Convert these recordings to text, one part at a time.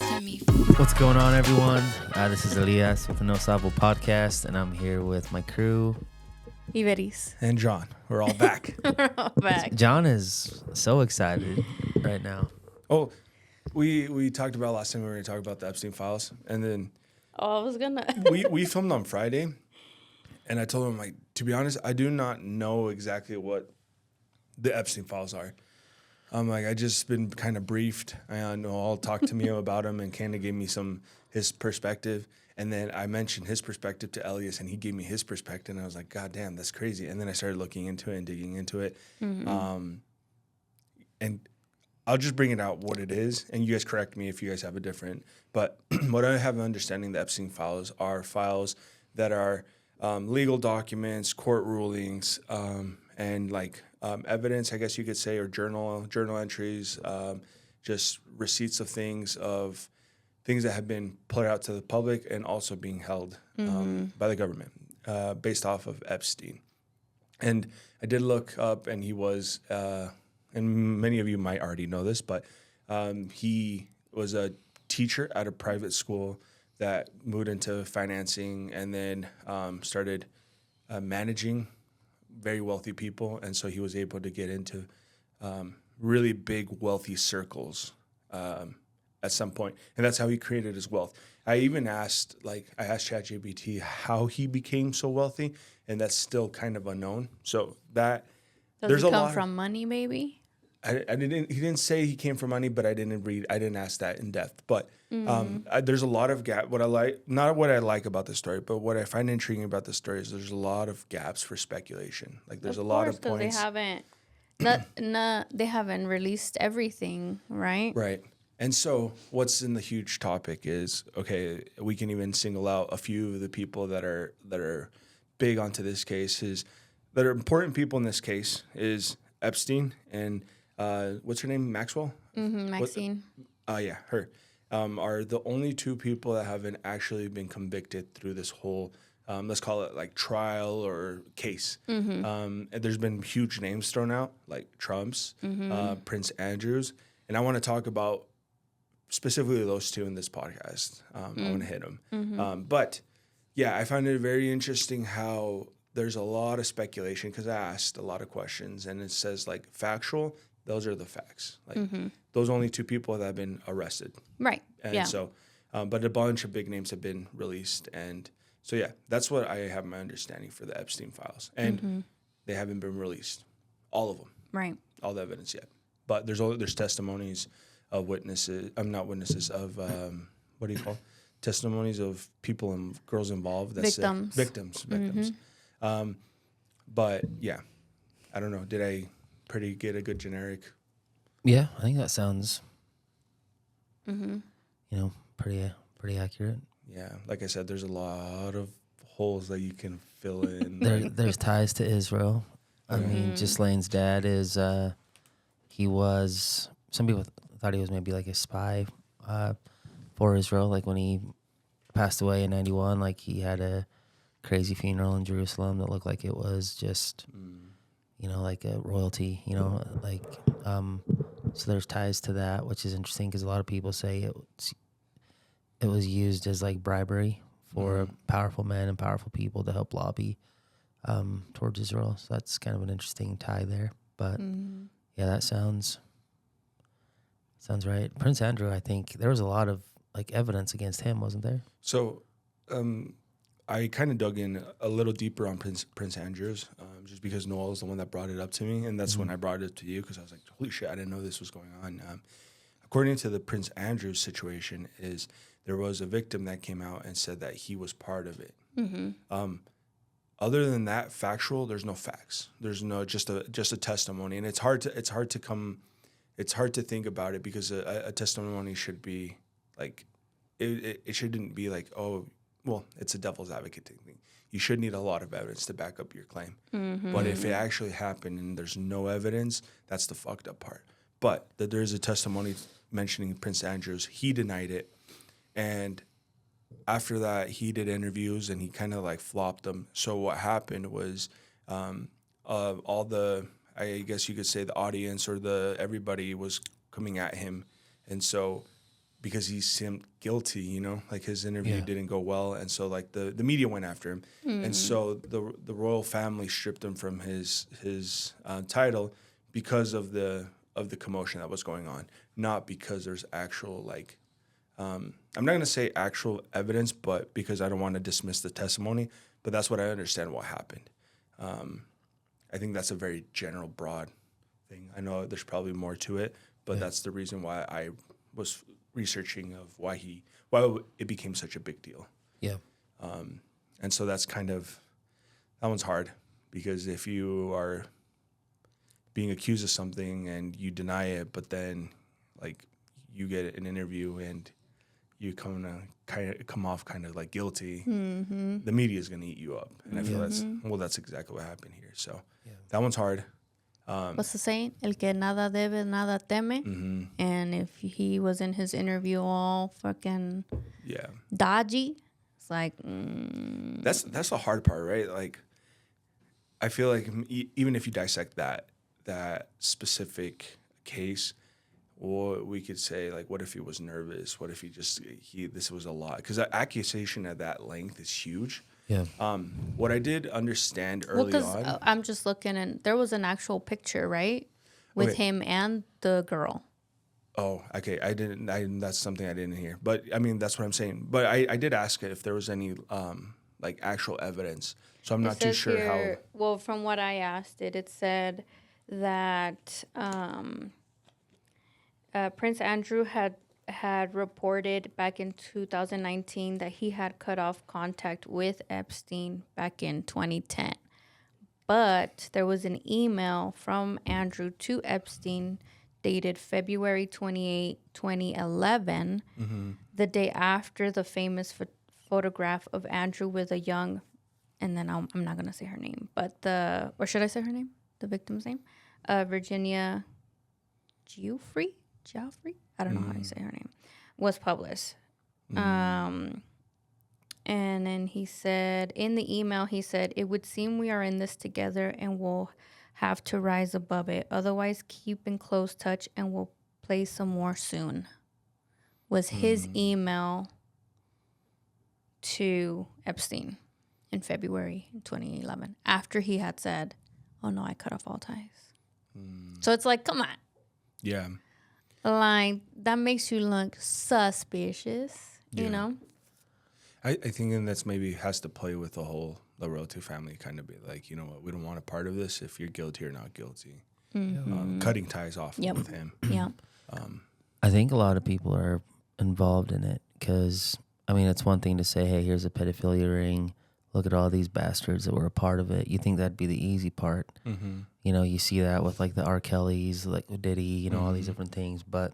it to me. What's going on, everyone? This is Elias with the No Sabo podcast, and I'm here with my crew. Iberis. And John. We're all back. We're all back. John is so excited right now. Oh, we talked about last time we were going to talk about the Epstein files, and then Oh, I was gonna. we filmed on Friday, and I told him, like, to be honest, I do not know exactly what the Epstein files are. I just been kind of briefed. I know I'll talk to Mio about him and kind of gave me his perspective. And then I mentioned his perspective to Elias, and he gave me his perspective. And I was like, God damn, that's crazy. And then I started looking into it and digging into it. Mm-hmm. And I'll just bring it out what it is. And you guys correct me if you guys have a different. But what I have an understanding the Epstein files are files that are legal documents, court rulings, and like evidence, I guess you could say, or journal entries, just receipts of things that have been put out to the public and also being held by the government based off of Epstein. And I did look up, and he was, and many of you might already know this, but he was a teacher at a private school that moved into financing and then started managing very wealthy people. And so he was able to get into really big, wealthy circles at some point. And that's how he created his wealth. I even asked ChatGPT how he became so wealthy, and that's still kind of unknown. So that Does there's it a come lot from money, maybe? He didn't say he came from money, but I didn't ask that in depth. But there's a lot of gap. Not what I like about the story, but what I find intriguing about the story is there's a lot of gaps for speculation. Like there's a lot of points. They haven't released everything, right? Right. And so what's in the huge topic is, okay, we can even single out a few of the people that are big onto this case, that are important people in this case is Epstein and what's her name? Maxwell? Mm-hmm, Maxine. Yeah, her. Are the only two people that haven't actually been convicted through this whole, let's call it like trial or case. Mm-hmm. And there's been huge names thrown out, like Trump's, Prince Andrew's. And I want to talk about specifically those two in this podcast. I want to hit them. Mm-hmm. But yeah, I find it very interesting how there's a lot of speculation because I asked a lot of questions, and it says like factual. Those are the facts. Like those only two people that have been arrested. Right. And so, but a bunch of big names have been released. And so, yeah, that's what I have my understanding for the Epstein files. And they haven't been released, all of them. Right. All the evidence yet. But there's testimonies of witnesses. Not witnesses of what do you call testimonies of people and girls involved. That's victims. But yeah, I don't know. Did I get a good generic? Yeah, I think that sounds, pretty accurate. Yeah, like I said, there's a lot of holes that you can fill in. There's ties to Israel. I mean, Ghislaine's dad is, he was, some people thought he was maybe like a spy for Israel. Like when he passed away in 91, like he had a crazy funeral in Jerusalem that looked like it was just, like a royalty, so there's ties to that, which is interesting because a lot of people say it was used as like bribery for powerful men and powerful people to help lobby towards Israel. So that's kind of an interesting tie there. But yeah, that sounds right. Prince Andrew, I think there was a lot of like evidence against him, wasn't there? So, I kind of dug in a little deeper on Prince Andrew's, just because Noel is the one that brought it up to me, and that's when I brought it to you because I was like, "Holy shit, I didn't know this was going on." According to the Prince Andrew's situation, is there was a victim that came out and said that he was part of it. Other than that, factual, there's no facts. There's no just a testimony, and it's hard to think about it because a testimony should be like it shouldn't be like, oh. Well, it's a devil's advocate thing. You should need a lot of evidence to back up your claim. But if it actually happened and there's no evidence, that's the fucked up part. But there's a testimony mentioning Prince Andrew's. He denied it. And after that, he did interviews and he kind of like flopped them. So what happened was all the, I guess you could say the audience or everybody was coming at him. And so because he seemed guilty, you know, like his interview Yeah. didn't go well, and so like the media went after him, and so the royal family stripped him from his title because of the commotion that was going on, not because there's actual like I'm not gonna say actual evidence, but because I don't want to dismiss the testimony, but that's what I understand what happened. I think that's a very general, broad thing. I know there's probably more to it, but that's the reason why I was researching of why it became such a big deal. Yeah. And so that's kind of, that one's hard, because if you are being accused of something and you deny it, but then like you get an interview and you come off kind of like guilty, the media is going to eat you up. And I feel that's exactly what happened here. So that one's hard. What's the saying? El que nada debe, nada teme. And if he was in his interview all fucking dodgy, it's like... That's the hard part, right? Like, I feel like even if you dissect that specific case, or we could say, like, what if he was nervous? What if this was a lot? Because the accusation at that length is huge. Yeah. What I did understand early on... I'm just looking, and there was an actual picture, right? With him and the girl. Oh, okay. That's something I didn't hear. But, I mean, that's what I'm saying. But I did ask if there was any, like, actual evidence. So I'm not too sure how... Well, from what I asked it said that Prince Andrew had reported back in 2019 that he had cut off contact with Epstein back in 2010. But there was an email from Andrew to Epstein dated February 28, 2011, the day after the famous photograph of Andrew with a young, and then I'm not going to say her name, but or should I say her name? The victim's name? Virginia Giuffre? I don't know how you say her name, was published. And then he said, in the email, he said, "It would seem we are in this together and we'll have to rise above it. Otherwise, keep in close touch and we'll play some more soon." Was his email to Epstein in February 2011, after he had said, "Oh no, I cut off all ties." So it's like, come on. Yeah. Like, that makes you look suspicious, you know? I think and that's maybe has to play with the royalty family, kind of be like, you know what, we don't want a part of this if you're guilty or not guilty. Cutting ties off with him. Yeah. I think a lot of people are involved in it because, I mean, it's one thing to say, hey, here's a pedophilia ring. Look at all these bastards that were a part of it. You think that'd be the easy part. You know, you see that with like the R. Kellys, like Diddy, you know, all these different things. But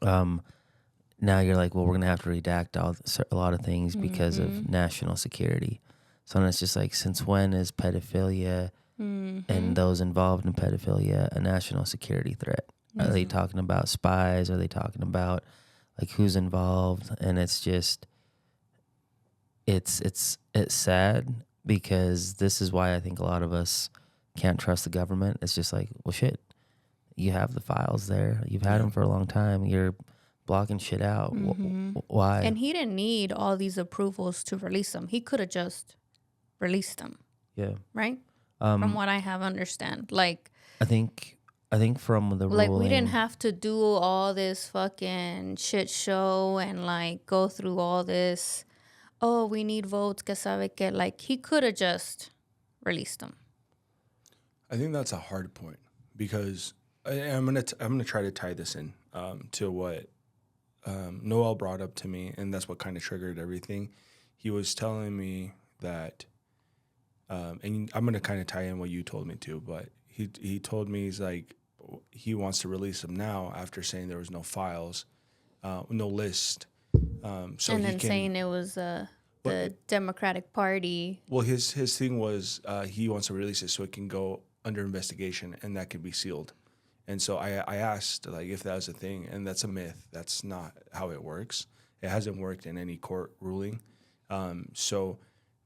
now you're like, well, we're going to have to redact a lot of things because of national security. So then it's just like, since when is pedophilia and those involved in pedophilia a national security threat? Are they talking about spies? Are they talking about like who's involved? And it's just, it's sad because this is why I think a lot of us can't trust the government. It's just like, well, shit, you have the files there. You've had them for a long time. You're blocking shit out. Why? And he didn't need all these approvals to release them. He could have just released them. Yeah. Right? From what I have understand. Like, I think from the like, ruling, we didn't have to do all this fucking shit show and like go through all this, oh, we need votes, que sabe que. Like, he could have just released them. I think that's a hard point because I'm gonna try to tie this in to what Noel brought up to me, and that's what kind of triggered everything. He was telling me that, and I'm gonna kind of tie in what you told me too. But he told me he's like he wants to release them now after saying there was no files, no list. So and then saying it was the Democratic Party. Well, his thing was he wants to release it so it can go under investigation and that can be sealed. And so I asked like if that was a thing, and that's a myth. That's not how it works. It hasn't worked in any court ruling. So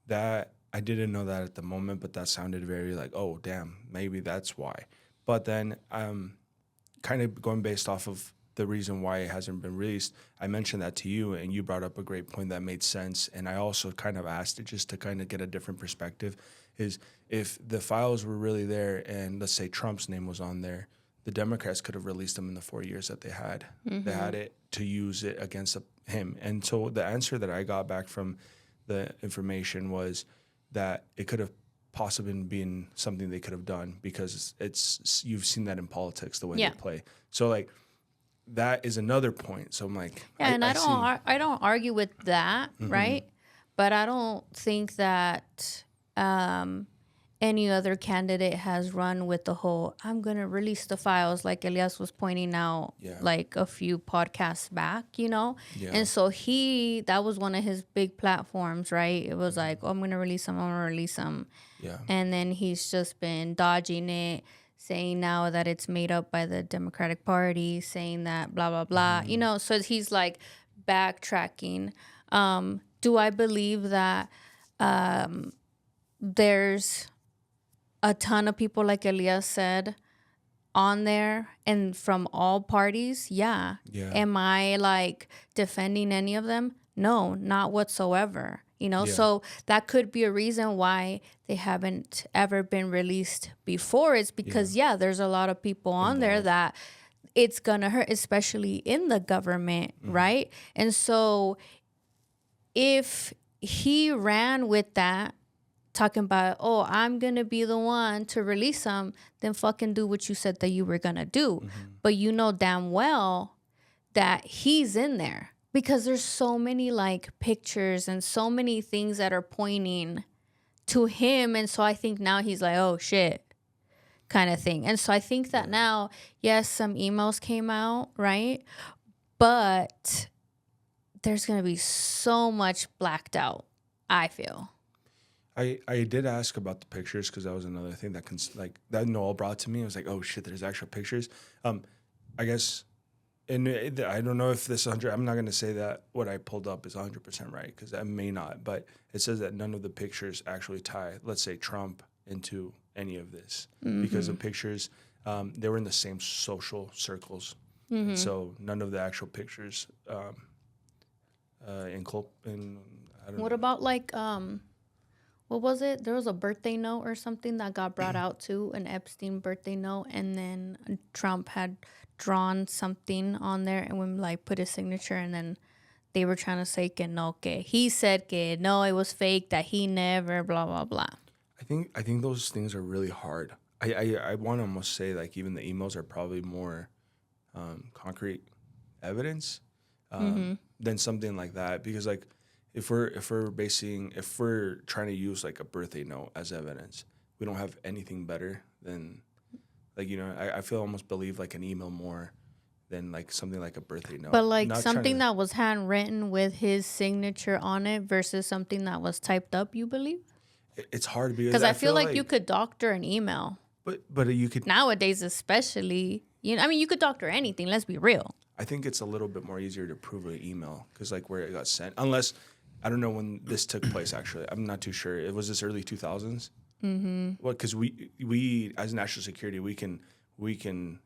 that I didn't know that at the moment, but that sounded very like, oh damn, maybe that's why. But then kind of going based off of the reason why it hasn't been released. I mentioned that to you, and you brought up a great point that made sense. And I also kind of asked it just to kind of get a different perspective, is if the files were really there and let's say Trump's name was on there, the Democrats could have released them in the 4 years that they had. They had it to use it against him. And so the answer that I got back from the information was that it could have possibly been something they could have done, because it's you've seen that in politics, the way they play. So like that is another point. So I'm like, I don't argue with that, right? But I don't think that any other candidate has run with the whole I'm gonna release the files, like Elias was pointing out like a few podcasts back, you know. And so that was one of his big platforms, right? It was like, oh, I'm gonna release them. And then he's just been dodging it, saying now that it's made up by the Democratic Party, saying that blah blah blah, you know. So he's like backtracking. Do I believe that there's a ton of people, like Elias said, on there and from all parties? Yeah. Am I like defending any of them? No, not whatsoever. You know, so that could be a reason why they haven't ever been released before. It's because, there's a lot of people on there that it's going to hurt, especially in the government, right? And so if he ran with that, talking about, oh, I'm going to be the one to release them, then fucking do what you said that you were going to do. But you know damn well that he's in there, because there's so many like pictures and so many things that are pointing to him. And so I think now he's like, oh shit, kind of thing. And so I think that now, yes, some emails came out, right? But there's going to be so much blacked out, I feel. I did ask about the pictures, because that was another thing that Noel brought to me. I was like, oh shit, there's actual pictures. I guess, and I don't know if this 100. I'm not going to say that what I pulled up is 100% right, because I may not. But it says that none of the pictures actually tie, let's say, Trump into any of this, because the pictures, they were in the same social circles. So none of the actual pictures What about like what was it? There was a birthday note or something that got brought out too, an Epstien birthday note, and then Trump had drawn something on there and when like put his signature, and then they were trying to say que no, que he said que no, it was fake, that he never blah blah blah. I think those things are really hard. I want to almost say like even the emails are probably more concrete evidence than something like that, because like if we're trying to use like a birthday note as evidence, we don't have anything better than like, you know, I feel almost believe like an email more than like something like a birthday note. But like something that was handwritten with his signature on it versus something that was typed up, you believe? It's hard because I feel like you could doctor an email. But you could nowadays, especially, you know, I mean, you could doctor anything. Let's be real. I think it's a little bit more easier to prove an email, because like where it got sent, unless I don't know when this took place. Actually, I'm not too sure. It was this early 2000s. Well, because we as national security, we can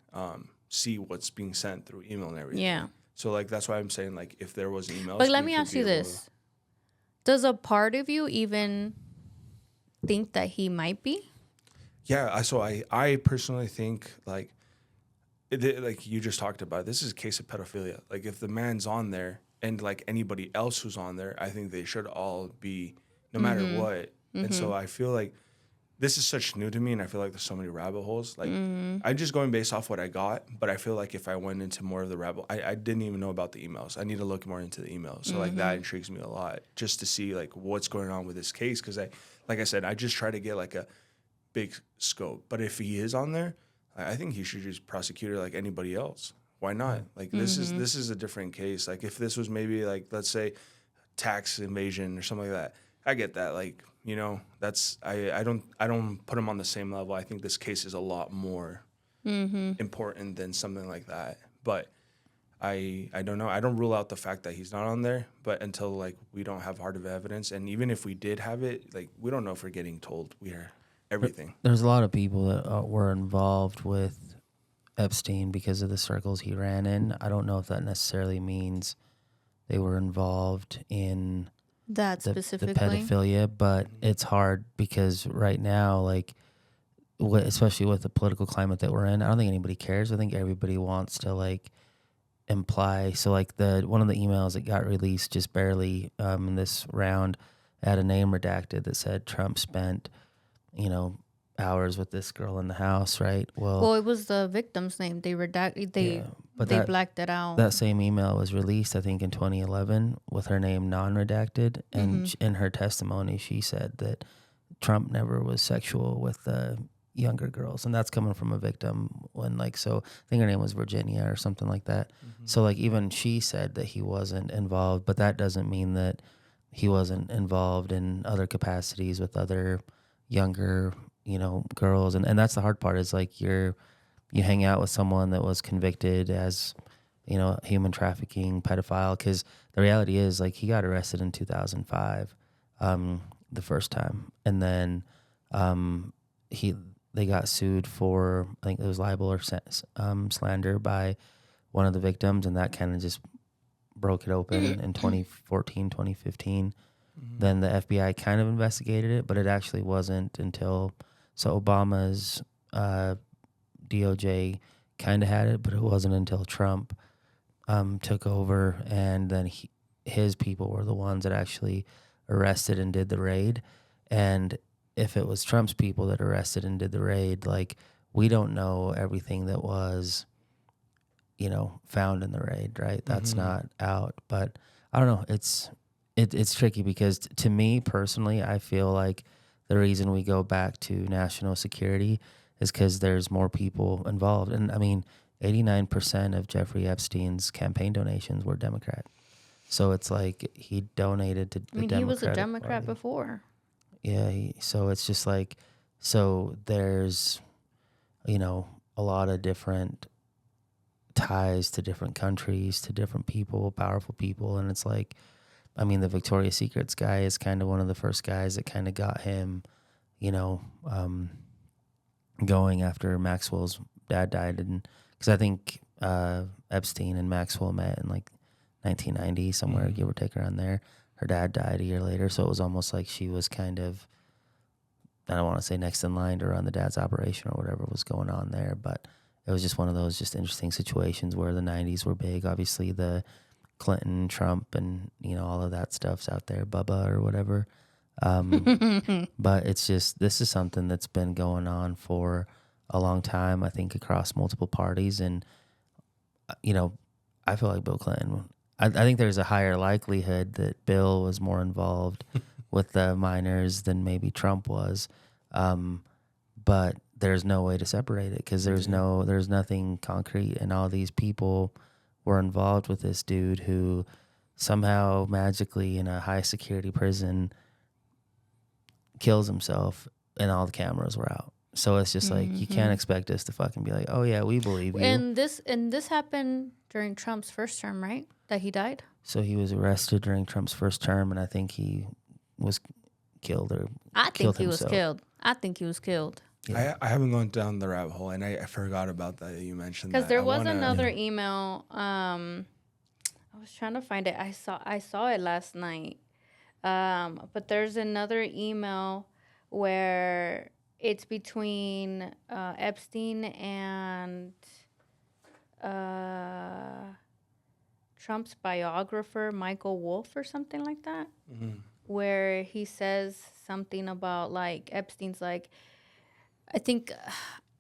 see what's being sent through email and everything. Yeah. So like that's why I'm saying like if there was emails. But let me ask you this: does a part of you even think that he might be? Yeah. So I personally think like you just talked about, this is a case of pedophilia. Like if the man's on there, and like anybody else who's on there, I think they should all be, no matter what. And so I feel like this is such new to me, and I feel like there's so many rabbit holes. Like I'm just going based off what I got, but I feel like if I went into more of the rabbit, I didn't even know about the emails. I need to look more into the emails. So like that intrigues me a lot, just to see like what's going on with this case. Because like I said, I just try to get like a big scope. But if he is on there, I think he should just prosecute her like anybody else. Why not? Like this is a different case. Like if this was maybe like, let's say, tax evasion or something like that, I get that. Like, you know, that's I don't put him on the same level. I think this case is a lot more important than something like that. But I don't know. I don't rule out the fact that he's not on there. But until like we don't have hard of evidence, and even if we did have it, like we don't know if we're getting told we are everything. There's a lot of people that were involved with Epstein because of the circles he ran in. I don't know if that necessarily means they were involved in That the specifically. pedophilia, but it's hard because right now, like, especially with the political climate that we're in, I don't think anybody cares. I think everybody wants to like imply. So like one of the emails that got released just barely in this round had a name redacted that said Trump spent, hours with this girl in the house, right? Well, it was the victim's name. They but they that blacked it out. that same email was released, I think, in 2011 with her name non-redacted, and in her testimony, she said that Trump never was sexual with younger girls, and that's coming from a victim. So I think her name was Virginia or something like that. So like even she said that he wasn't involved, but that doesn't mean that he wasn't involved in other capacities with other younger, girls, and that's the hard part is like you hang out with someone that was convicted as human trafficking pedophile, because the reality is like he got arrested in 2005 the first time, and then they got sued for, I think it was libel or slander by one of the victims, and that kind of just broke it open in 2014 2015. Then the FBI kind of investigated it, but it actually wasn't until Obama's DOJ kind of had it, but it wasn't until Trump took over, and then his people were the ones that actually arrested and did the raid. And if it was Trump's people that arrested and did the raid, like, we don't know everything that was, found in the raid, right? That's not out. But I don't know. It's tricky because to me personally, I feel like the reason we go back to national security is because there's more people involved. And I mean, 89% of Jeffrey Epstein's campaign donations were Democrat. So it's like he donated to the Democratic he was a Democrat Party before. Yeah, so it's just like, so there's, a lot of different ties to different countries, to different people, powerful people. And it's like, I mean, the Victoria's Secrets guy is kind of one of the first guys that kind of got him, going after Maxwell's dad died. And because I think Epstein and Maxwell met in like 1990, somewhere, give or take around there. Her dad died a year later, so it was almost like she was kind of, I don't want to say next in line to run the dad's operation or whatever was going on there, but it was just one of those just interesting situations where the 90s were big. Obviously, the Clinton, Trump, and, all of that stuff's out there, Bubba or whatever. But it's just, this is something that's been going on for a long time, I think, across multiple parties. And, I feel like Bill Clinton, I think there's a higher likelihood that Bill was more involved with the minors than maybe Trump was. But there's no way to separate it because there's nothing concrete, and all these people were involved with this dude who somehow magically in a high security prison kills himself, and all the cameras were out. So it's just like, you can't expect us to fucking be like, oh yeah, we believe you. And this happened during Trump's first term, right? That he died? So he was arrested during Trump's first term, and I think he was killed or killed himself. I think he was killed. Yeah. I haven't gone down the rabbit hole, and I forgot about that. You mentioned that. Because there was another email. I was trying to find it. I saw it last night. But there's another email where it's between Epstein and Trump's biographer, Michael Wolff, or something like that, where he says something about, like, Epstein's like, I think,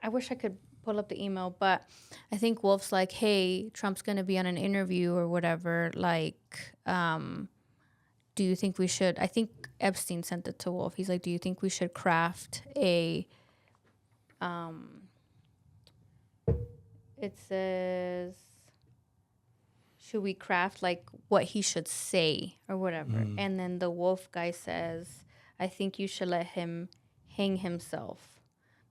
I wish I could pull up the email, but I think Wolf's like, hey, Trump's going to be on an interview or whatever. Like, do you think we should, I think Epstein sent it to Wolf. He's like, do you think we should craft a, it says, should we craft like what he should say or whatever? And then the Wolf guy says, I think you should let him hang himself.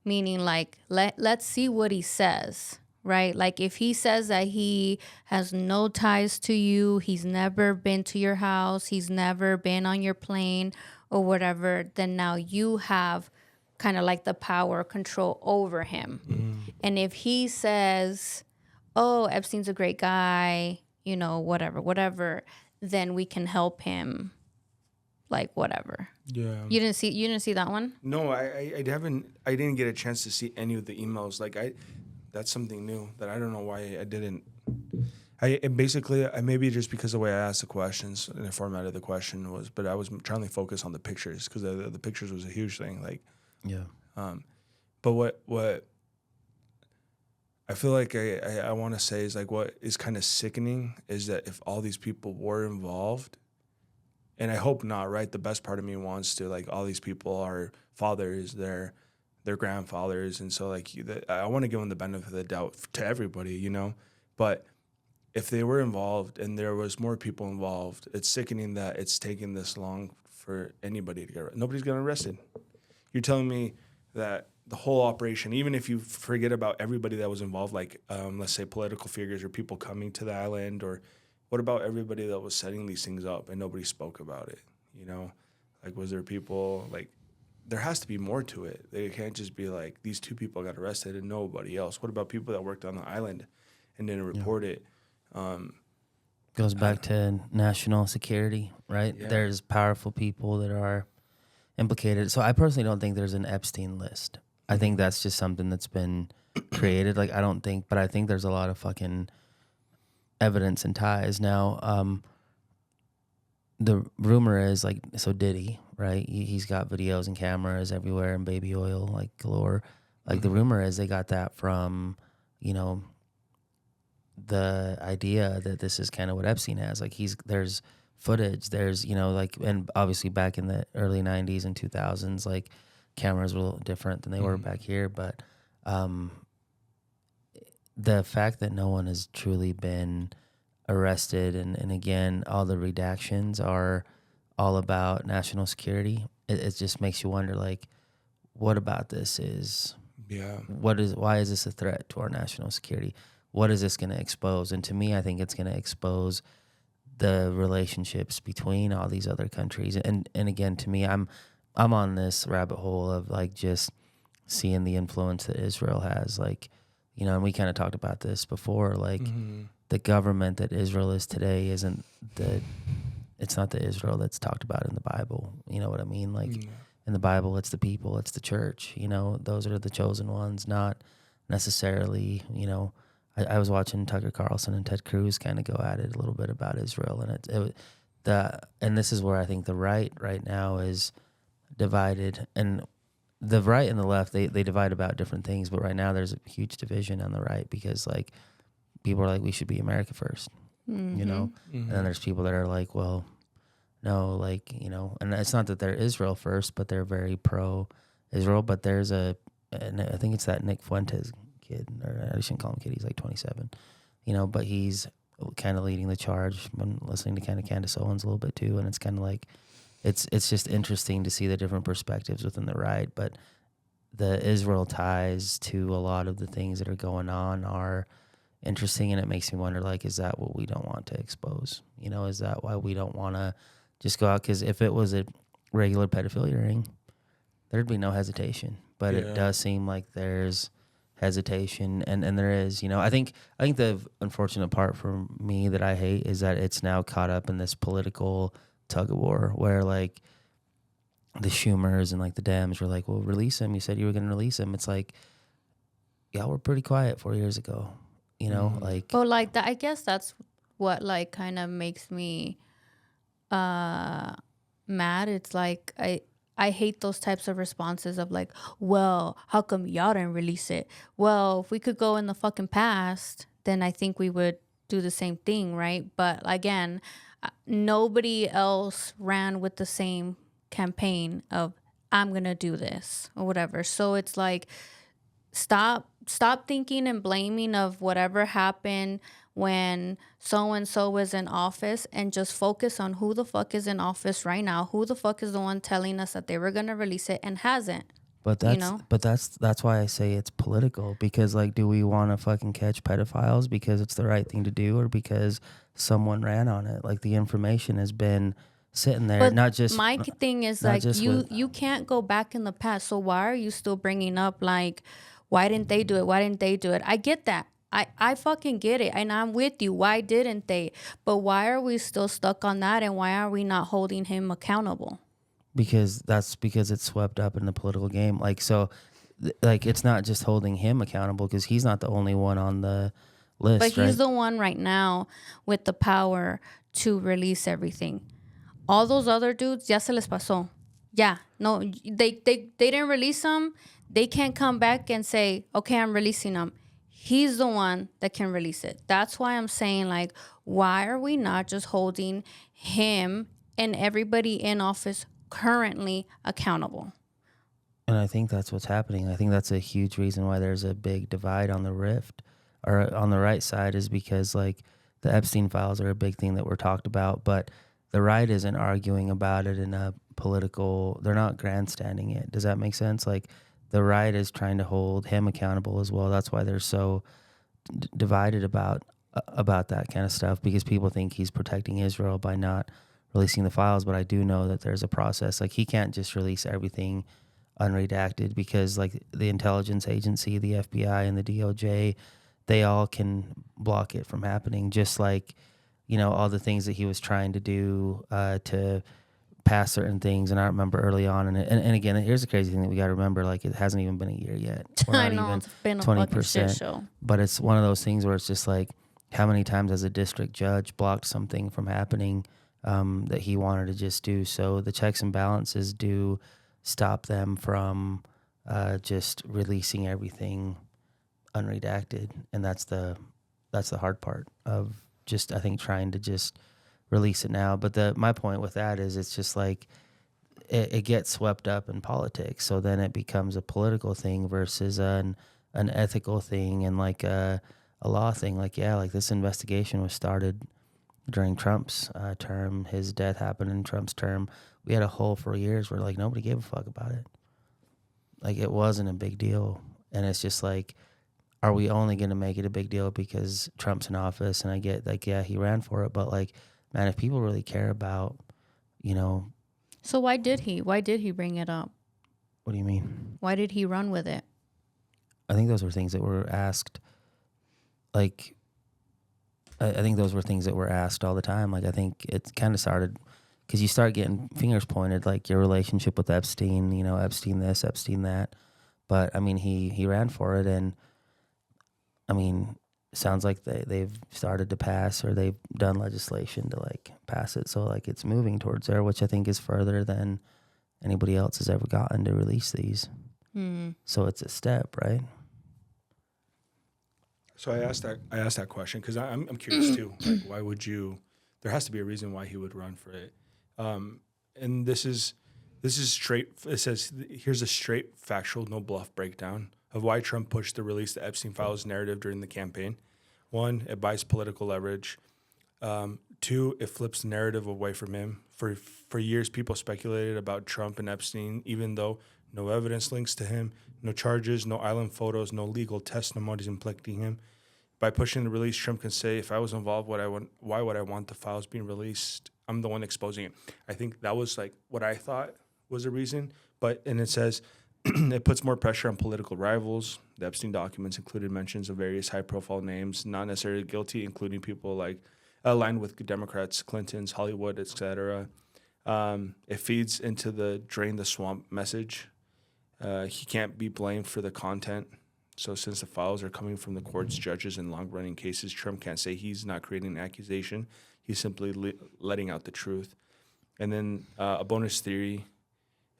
Meaning, like, let's see what he says, right? Like, if he says that he has no ties to you, he's never been to your house, he's never been on your plane or whatever, then now you have kind of like the power control over him. And if he says, oh, Epstein's a great guy, you know, whatever, then we can help him, like whatever. Yeah. You didn't see that one? No, I didn't get a chance to see any of the emails. Like that's something new that I don't know why I didn't. I maybe just because of the way I asked the questions and the format of the question was, but I was trying to focus on the pictures because the pictures was a huge thing. Like, Yeah. But what I feel like I want to say is like what is kind of sickening is that if all these people were involved, and I hope not, right? The best part of me wants to, like, all these people are fathers, their grandfathers, and so like I want to give them the benefit of the doubt to everybody, you know. But if they were involved and there was more people involved, it's sickening that it's taking this long for anybody to get arrested. Nobody's getting arrested. You're telling me that the whole operation, even if you forget about everybody that was involved, like let's say political figures or people coming to the island, or what about everybody that was setting these things up and nobody spoke about it? You know, like, was there people, like, there has to be more to it. They can't just be like, these two people got arrested and nobody else. What about people that worked on the island and didn't report it? Goes back to national security, right? Yeah. There's powerful people that are implicated. So I personally don't think there's an Epstein list. I think that's just something that's been created. Like, but I think there's a lot of fucking evidence and ties. Now, the rumor is, like, so Diddy, right? He's got videos and cameras everywhere and baby oil, like, galore. Like, the rumor is they got that from, you know, the idea that this is kind of what Epstein has. Like, there's footage, there's, you know, like, and obviously back in the early 90s and 2000s, like, cameras were a little different than they were back here. But the fact that no one has truly been arrested, and again, all the redactions are all about national security. It just makes you wonder, like, what about this is, why is this a threat to our national security? What is this going to expose? And to me, I think it's going to expose the relationships between all these other countries. And again, to me, I'm on this rabbit hole of, like, just seeing the influence that Israel has. Like, you know, and we kind of talked about this before, like, the government that Israel is today it's not the Israel that's talked about in the Bible. You know what I mean? Like, in the Bible, it's the people, it's the church, you know, those are the chosen ones, not necessarily, you know. I was watching Tucker Carlson and Ted Cruz kind of go at it a little bit about Israel, and and this is where I think the right now is divided, and the right and the left, they divide about different things, but right now there's a huge division on the right because, like, people are like, we should be America first, you know, and then there's people that are like, well, no, like, you know, and it's not that they're Israel first, but they're very pro-Israel. But there's and I think it's that Nick Fuentes kid, or I shouldn't call him kid, he's like 27, you know, but he's kind of leading the charge. I'm listening to kind of Candace Owens a little bit too, and it's kind of like, it's just interesting to see the different perspectives within the right. But the Israel ties to a lot of the things that are going on are interesting, and it makes me wonder, like, is that what we don't want to expose? You know, is that why we don't want to just go out? Because if it was a regular pedophilia ring, there'd be no hesitation. But it does seem like there's hesitation, and there is, you know. I think the unfortunate part for me that I hate is that it's now caught up in this political tug of war where, like, the Schumers and, like, the Dems were like, well, release him. You said you were going to release him. It's like, y'all were pretty quiet 4 years ago, you know, like. But, like, I guess that's what, like, kind of makes me mad. It's like, I hate those types of responses of, like, well, how come y'all didn't release it? Well, if we could go in the fucking past, then I think we would do the same thing, right? But again, nobody else ran with the same campaign of, I'm gonna do this or whatever. So it's like, stop thinking and blaming of whatever happened when so-and-so was in office, and just focus on who the fuck is in office right now. Who the fuck is the one telling us that they were going to release it and hasn't? But that's, you know? but that's why I say it's political, because, like, do we want to fucking catch pedophiles because it's the right thing to do, or because someone ran on it? Like, the information has been sitting there. But Not just my thing is not like just you with- you can't go back in the past. So why are you still bringing up like why didn't they do it? Why didn't they do it? I get that. I fucking get it, and I'm with you. Why didn't they? But why are we still stuck on that, and why are we not holding him accountable? because it's swept up in the political game. Like so, like it's not just holding him accountable because he's not the only one on the list. But right? he's the one right now with the power to release everything. All those other dudes, ya se les pasó. Yeah, no, they didn't release them. They can't come back and say, okay, I'm releasing them. He's the one that can release it. That's why I'm saying, like, why are we not just holding him and everybody in office currently accountable? And I think that's what's happening. I think that's a huge reason why there's a big divide on the rift or on the right side is because like the Epstein files are a big thing that we're talked about, but the right isn't arguing about it in a political, they're not grandstanding it. Does that make sense? Like the right is trying to hold him accountable as well. That's why they're so divided about that kind of stuff because people think he's protecting Israel by not releasing the files, but I do know that there's a process. Like he can't just release everything unredacted because like the intelligence agency, the FBI and the DOJ, they all can block it from happening. Just like, you know, all the things that he was trying to do to pass certain things. And I remember early on, and again, here's the crazy thing that we got to remember, like it hasn't even been a year yet. We're I not know, even it's been a fucking shit 20%. show. But it's one of those things where it's just like, how many times has a district judge blocked something from happening that he wanted to just do? So the checks and balances do stop them from just releasing everything unredacted, and that's the hard part of just I think trying to just release it now. But my point with that is it's just like it gets swept up in politics, so then it becomes a political thing versus an ethical thing and like a law thing. Like like this investigation was started during Trump's term. His death happened in Trump's term. We had a whole 4 years where like nobody gave a fuck about it. Like it wasn't a big deal. And it's just like, are we only going to make it a big deal because Trump's in office? And I get like, yeah, he ran for it. But like, man, if people really care about, you know. So why did he bring it up? What do you mean? Why did he run with it? I think those were things that were asked. Like, I think those were things that were asked all the time. Like, I think it kind of started because you start getting fingers pointed, like your relationship with Epstein, you know, Epstein this, Epstein that. But I mean, he ran for it, and I mean, it sounds like they've started to pass or they've done legislation to like pass it. So like it's moving towards there, which I think is further than anybody else has ever gotten to release these. So it's a step, right? So I asked that question because I'm curious too. Like, why would you? There has to be a reason why he would run for it. And this is straight. It says here's a straight, factual, no bluff breakdown of why Trump pushed to release the Epstein files narrative during the campaign. 1, it buys political leverage. 2, it flips the narrative away from him. For years, people speculated about Trump and Epstein, even though no evidence links to him, no charges, no island photos, no legal testimonies implicating him. By pushing the release, Trump can say, if I was involved, why would I want the files being released? I'm the one exposing it. I think that was like what I thought was a reason. And it says, it puts more pressure on political rivals. The Epstein documents included mentions of various high-profile names, not necessarily guilty, including people like aligned with Democrats, Clintons, Hollywood, etc. It feeds into the drain the swamp message. He can't be blamed for the content. So since the files are coming from the courts, judges, and long-running cases, Trump can't say he's not creating an accusation. He's simply letting out the truth. And then a bonus theory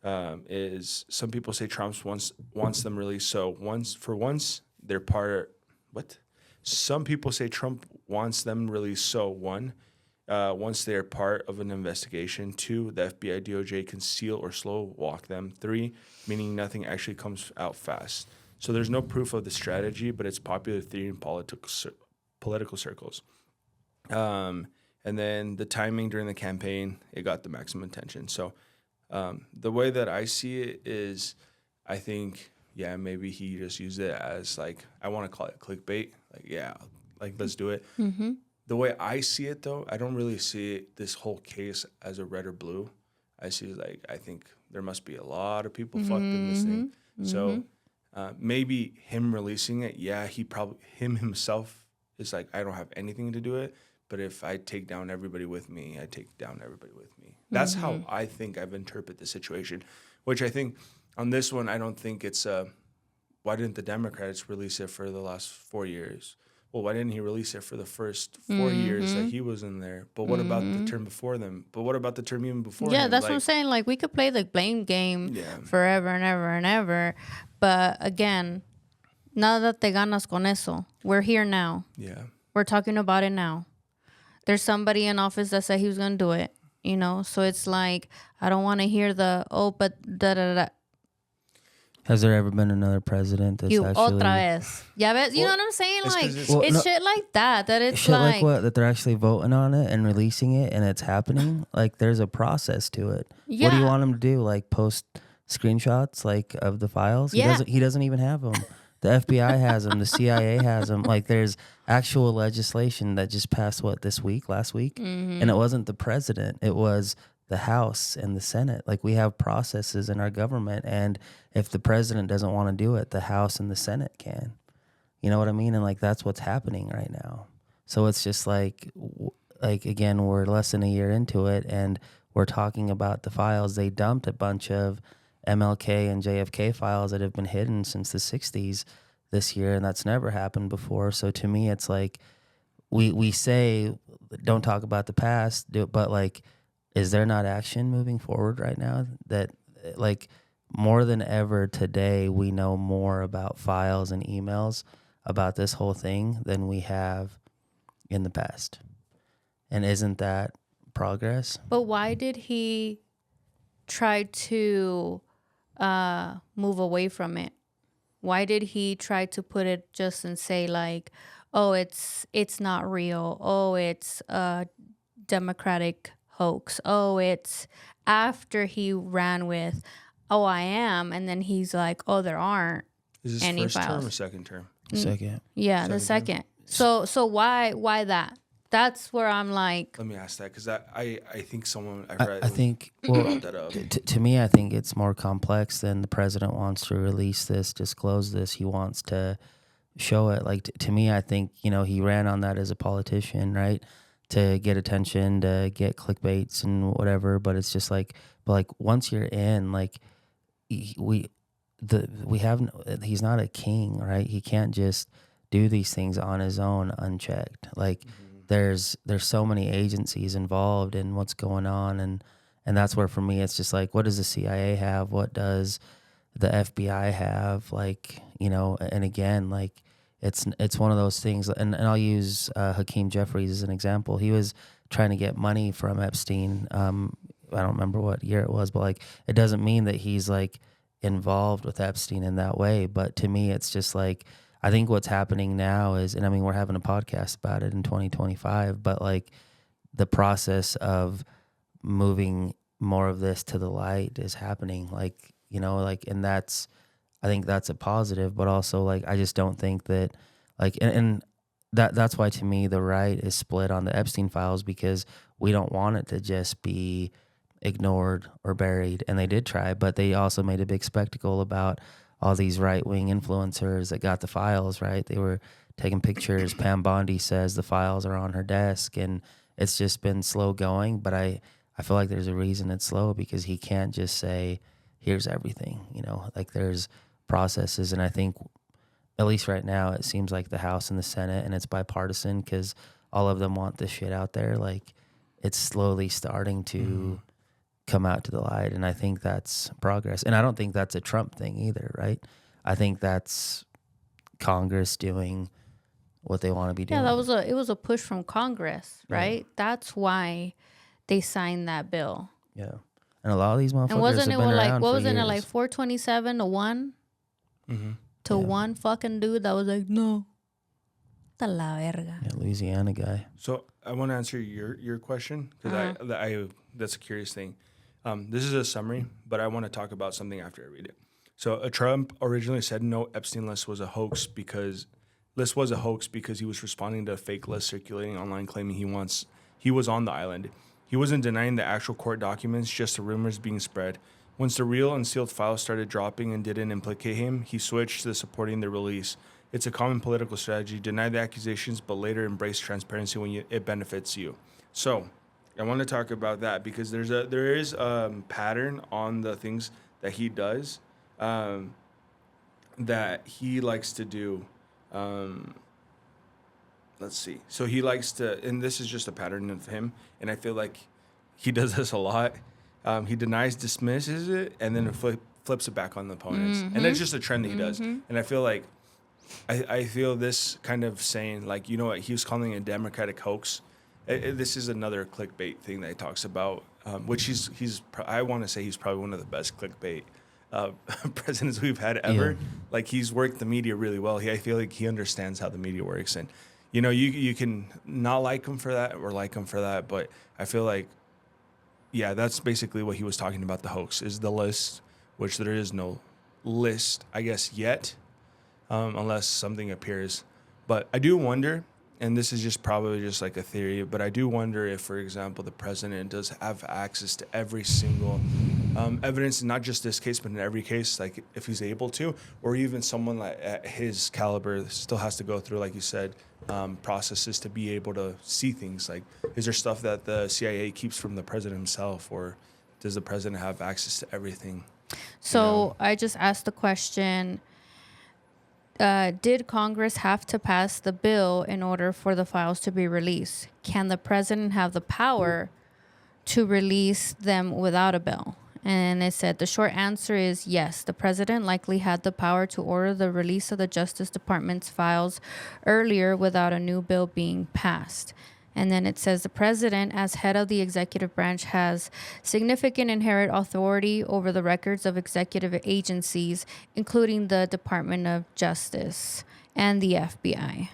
is some people say Trump wants them released. So once they're part. What? Some people say Trump wants them released. So once they are part of an investigation. 2, the FBI, DOJ can seal or slow walk them. 3, meaning nothing actually comes out fast. So there's no proof of the strategy, but it's popular theory in political circles. And then the timing during the campaign, it got the maximum attention. So the way that I see it is, I think, maybe he just used it as like, I want to call it clickbait. Like, let's do it. Mm-hmm. the way I see it, though, I don't really see this whole case as a red or blue. I see like, I think there must be a lot of people fucked in this thing. So maybe him releasing it, yeah, him himself is like, I don't have anything to do it. But if I take down everybody with me, I take down everybody with me. That's how I think I've interpreted the situation, which I think on this one, I don't think it's why didn't the Democrats release it for the last 4 years? Well, why didn't he release it for the first 4 years that he was in there? But what about the term before them? But what about the term even before Yeah, him? that's what I'm saying. Like, we could play the blame game forever and ever and ever. But again, nada te ganas con eso. We're here now. Yeah. We're talking about it now. There's somebody in office that said he was going to do it, you know? So it's like, I don't want to hear but da-da-da. Has there ever been another president that's You actually... otra vez. Yeah, but you know what I'm saying? It's Like, 'cause it's- it's shit like that it's shit like what? That they're actually voting on it and releasing it and it's happening? Like, there's a process to it. Yeah. What do you want him to do? Like, post screenshots, like, of the files? Yeah. He doesn't even have them. The FBI has them. The CIA has them. Like, there's actual legislation that just passed, last week? And it wasn't the president. It was the House and the Senate. Like, we have processes in our government. And if the president doesn't want to do it, the House and the Senate can. You know what I mean? And, like, that's what's happening right now. So it's just like, again, we're less than a year into it, and we're talking about the files. They dumped a bunch of MLK and JFK files that have been hidden since the 60s this year, and that's never happened before. So to me, it's like we say don't talk about the past, but like, is there not action moving forward right now? That, like, more than ever today, we know more about files and emails about this whole thing than we have in the past. And isn't that progress? But why did he try to move away from it? Why did he try to put it just and say like, oh, it's not real. Oh, it's a Democratic hoax. Oh, it's after he ran with, oh, I am. And then he's like, oh, there aren't Is this any first files. term or second term? Second. Yeah, the second. So why that? That's where I'm like, Let me ask that because I think someone I think, well, brought that up. to me, I think it's more complex than the president wants to release this, disclose this. He wants to show it. Like, to me, I think, he ran on that as a politician, right? To get attention, to get clickbaits and whatever. But it's just like, once you're in, like, he's not a king, right? He can't just do these things on his own unchecked. Like, there's so many agencies involved in what's going on, and that's where, for me, it's just like, what does the CIA have? What does the FBI have? Like, and again, like, it's one of those things, and I'll use Hakeem Jeffries as an example. He was trying to get money from Epstein. I don't remember what year it was, but like, it doesn't mean that he's like involved with Epstein in that way. But to me, it's just like, I think what's happening now is, and I mean, we're having a podcast about it in 2025, but like, the process of moving more of this to the light is happening. Like, and I think that's a positive, but also, like, I just don't think that, like, and that's why, to me, the right is split on the Epstein files, because we don't want it to just be ignored or buried. And they did try, but they also made a big spectacle about all these right-wing influencers that got the files, right? They were taking pictures. Pam Bondi says the files are on her desk, and it's just been slow going. But I feel like there's a reason it's slow, because he can't just say, here's everything, like, there's processes. And I think, at least right now, it seems like the House and the Senate, and it's bipartisan because all of them want this shit out there. Like, it's slowly starting to come out to the light, and I think that's progress. And I don't think that's a Trump thing either, right? I think that's Congress doing what they want to be doing. yeah, it was a push from Congress, right? Yeah. That's why they signed that bill. Yeah, and a lot of these motherfuckers and wasn't have it been like around what for was years. it like 427 to one to one fucking dude that was like, no, ta la verga. Yeah, Louisiana guy. So I want to answer your question because I that's a curious thing. This is a summary, but I want to talk about something after I read it. So Trump originally said no Epstein list was a hoax because list was a hoax because he was responding to a fake list circulating online claiming he was on the island. He wasn't denying the actual court documents, just the rumors being spread. Once the real unsealed files started dropping and didn't implicate him, he switched to supporting the release. It's a common political strategy: deny the accusations, but later embrace transparency when it benefits you. So, I want to talk about that because there is a pattern on the things that he does, that he likes to do. Let's see. So he likes to, and this is just a pattern of him, and I feel like he does this a lot. He denies, dismisses it, and then flips it back on the opponents. And it's just a trend that he does. And I feel like, I feel this kind of saying, like, you know what, he was calling it a Democratic hoax. This is another clickbait thing that he talks about, which I want to say he's probably one of the best clickbait presidents we've had ever. Yeah. Like, he's worked the media really well. I feel like he understands how the media works. And, you know, you can not like him for that or like him for that, but I feel like, yeah, that's basically what he was talking about, the hoax, is the list, which there is no list, I guess, yet, unless something appears. But I do wonder, and this is just probably just like a theory, but I do wonder if, for example, the president does have access to every single evidence, not just this case, but in every case, like if he's able to, or even someone like at his caliber still has to go through, like you said, processes to be able to see things. Like, is there stuff that the CIA keeps from the president himself, or does the president have access to everything? So I just asked the question, did Congress have to pass the bill in order for the files to be released? Can the president have the power to release them without a bill? And it said the short answer is yes. The president likely had the power to order the release of the Justice Department's files earlier without a new bill being passed. And then it says the president, as head of the executive branch, has significant inherent authority over the records of executive agencies, including the Department of Justice and the FBI.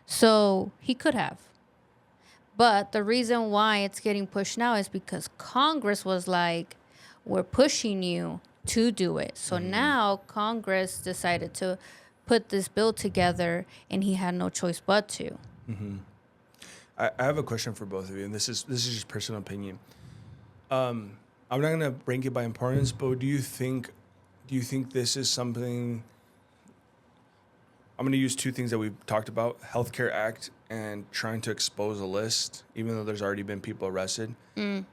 So he could have. But the reason why it's getting pushed now is because Congress was like, we're pushing you to do it. So now Congress decided to put this bill together, and he had no choice but to. I have a question for both of you, and this is just personal opinion. I'm not gonna rank it by importance, but do you think this is something? I'm gonna use two things that we've talked about: Healthcare Act and trying to expose a list, even though there's already been people arrested. Do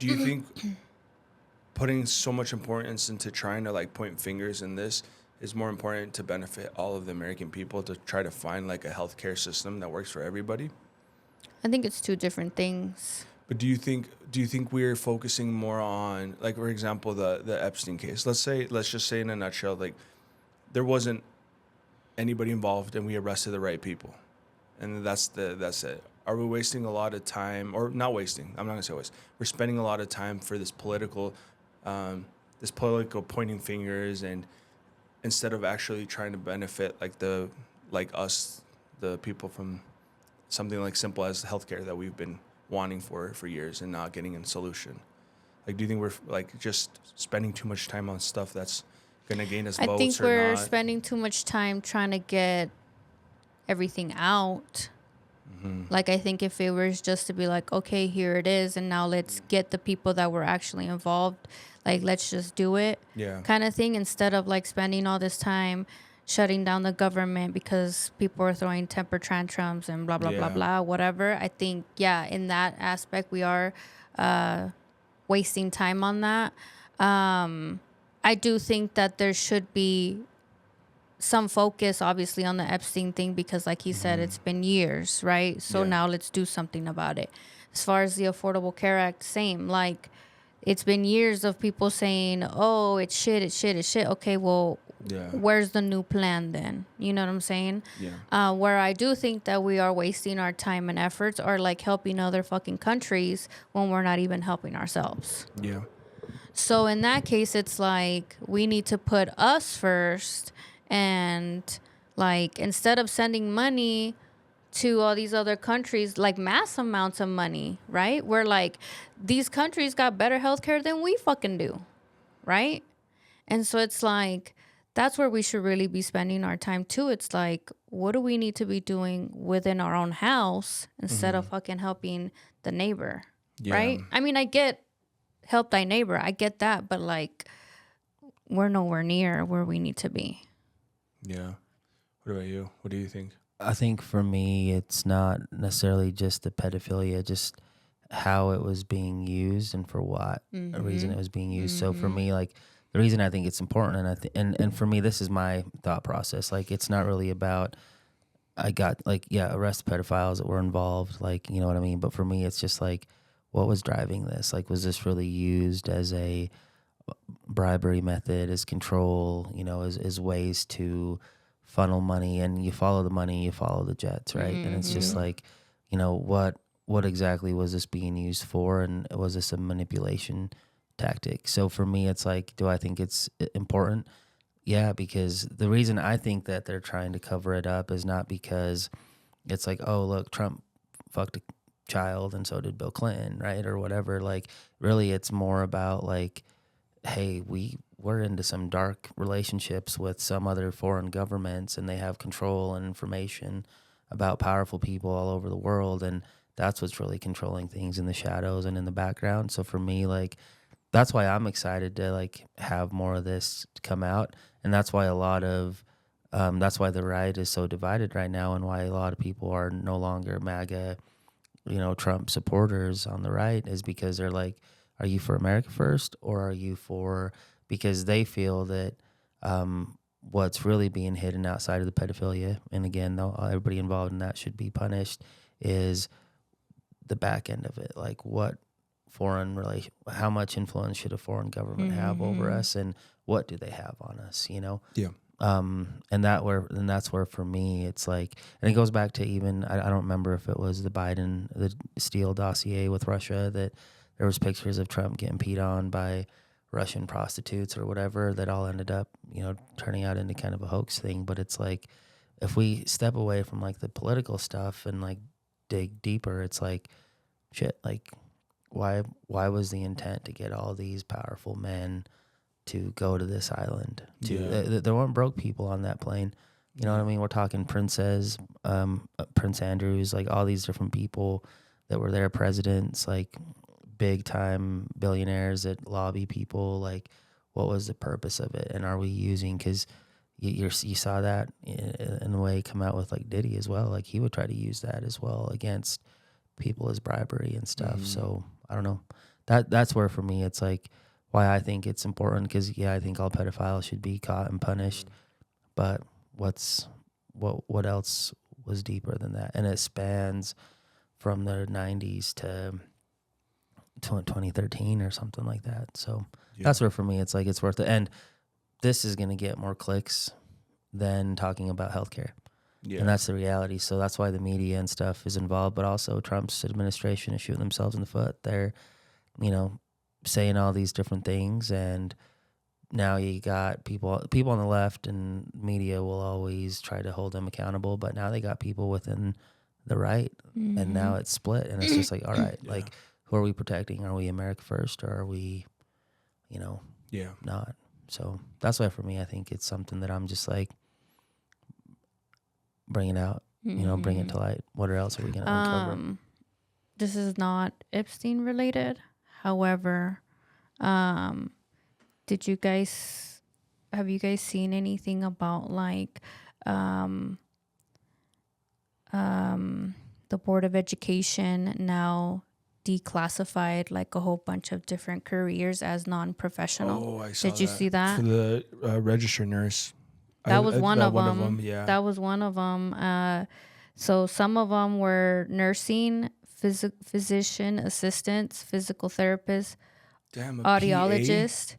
you think putting so much importance into trying to like point fingers in this is more important to benefit all of the American people, to try to find like a healthcare system that works for everybody? I think it's two different things. But do you think we're focusing more on, like, for example, the Epstein case? Let's just say in a nutshell, like, there wasn't anybody involved and we arrested the right people, and that's it. Are we wasting a lot of time, or not wasting? I'm not gonna say waste. We're spending a lot of time for this political pointing fingers, and instead of actually trying to benefit us, the people, from something like simple as healthcare that we've been wanting for years and not getting a solution. Like, do you think we're like just spending too much time on stuff that's gonna gain us votes or not? I think we're spending too much time trying to get everything out. Like, I think if it was just to be like, okay, here it is, and now let's get the people that were actually involved, like, let's just do it, kind of thing, instead of like spending all this time shutting down the government because people are throwing temper tantrums and blah, blah, blah, blah, whatever. I think, in that aspect, we are wasting time on that. I do think that there should be some focus, obviously, on the Epstein thing because, like he said, it's been years, right? So now let's do something about it. As far as the Affordable Care Act, same. Like, it's been years of people saying, oh, it's shit. Okay, well, where's the new plan then? You know what I'm saying? Where I do think that we are wasting our time and efforts are like helping other fucking countries when we're not even helping ourselves. So in that case, it's like we need to put us first, and like instead of sending money to all these other countries, like mass amounts of money, right? Where like these countries got better healthcare than we fucking do, right? And so it's like that's where we should really be spending our time too. It's like, what do we need to be doing within our own house instead of fucking helping the neighbor, right? I mean, I get help thy neighbor, I get that, but like, we're nowhere near where we need to be. Yeah. What about you? What do you think? I think for me, it's not necessarily just the pedophilia, just how it was being used and for what reason it was being used. So for me, like the reason I think it's important, and for me, this is my thought process. Like it's not really about I got like arrest pedophiles that were involved, like you know what I mean. But for me, it's just like what was driving this? Like was this really used as a bribery method, as control, you know, as ways to funnel money, and you follow the money, you follow the jets, right? And it's just like, you know, what exactly was this being used for, and was this a manipulation tactic? So for me, it's like, do I think it's important? Yeah, because the reason I think that they're trying to cover it up is not because it's like, oh, look, Trump fucked a child and so did Bill Clinton, right? Or whatever. Like, really, it's more about like, hey, we're into some dark relationships with some other foreign governments, and they have control and information about powerful people all over the world, and that's what's really controlling things in the shadows and in the background. So for me, like, that's why I'm excited to like have more of this come out, and that's why that's why the right is so divided right now, and why a lot of people are no longer MAGA, you know, Trump supporters on the right, is because they're like, are you for America first, or are you for, because they feel that what's really being hidden outside of the pedophilia, and again, though, everybody involved in that should be punished, is the back end of it. Like what how much influence should a foreign government have over us, and what do they have on us, you know? Yeah. And that's where for me it's like, and it goes back to even I don't remember if it was the Steele dossier with Russia, that there was pictures of Trump getting peed on by Russian prostitutes or whatever, that all ended up, you know, turning out into kind of a hoax thing. But it's like, if we step away from like the political stuff and like dig deeper, it's like, shit, like why was the intent to get all these powerful men to go to this island? There weren't broke people on that plane. You know what I mean? We're talking Prince Andrews, like all these different people that were there, presidents, like big time billionaires that lobby people. Like, what was the purpose of it? And are we using, because you saw that in a way come out with like Diddy as well. Like he would try to use that as well against people as bribery and stuff. So I don't know. That's where for me it's like why I think it's important, because I think all pedophiles should be caught and punished. But what else was deeper than that? And it spans from the 90s to 2013 or something like that. So that's where for me it's like it's worth it. And this is going to get more clicks than talking about healthcare. Yeah. And that's the reality. So that's why the media and stuff is involved, but also Trump's administration is shooting themselves in the foot. They're, you know, saying all these different things, and now you got people on the left, and media will always try to hold them accountable, but now they got people within the right, and now it's split, and it's just like, all right, like, who are we protecting? Are we America first, or are we, you know, not? So that's why for me, I think it's something that I'm just like, bring it out, you know, bring it to light. What else are we going to uncover? This is not Epstein related. However, have you guys seen anything about like the Board of Education now declassified like a whole bunch of different careers as non-professional? Oh, I saw Did you see that? For the registered nurse. That was one of them. Yeah. That was one of them. So some of them were nursing, physician assistants, physical therapists, audiologists,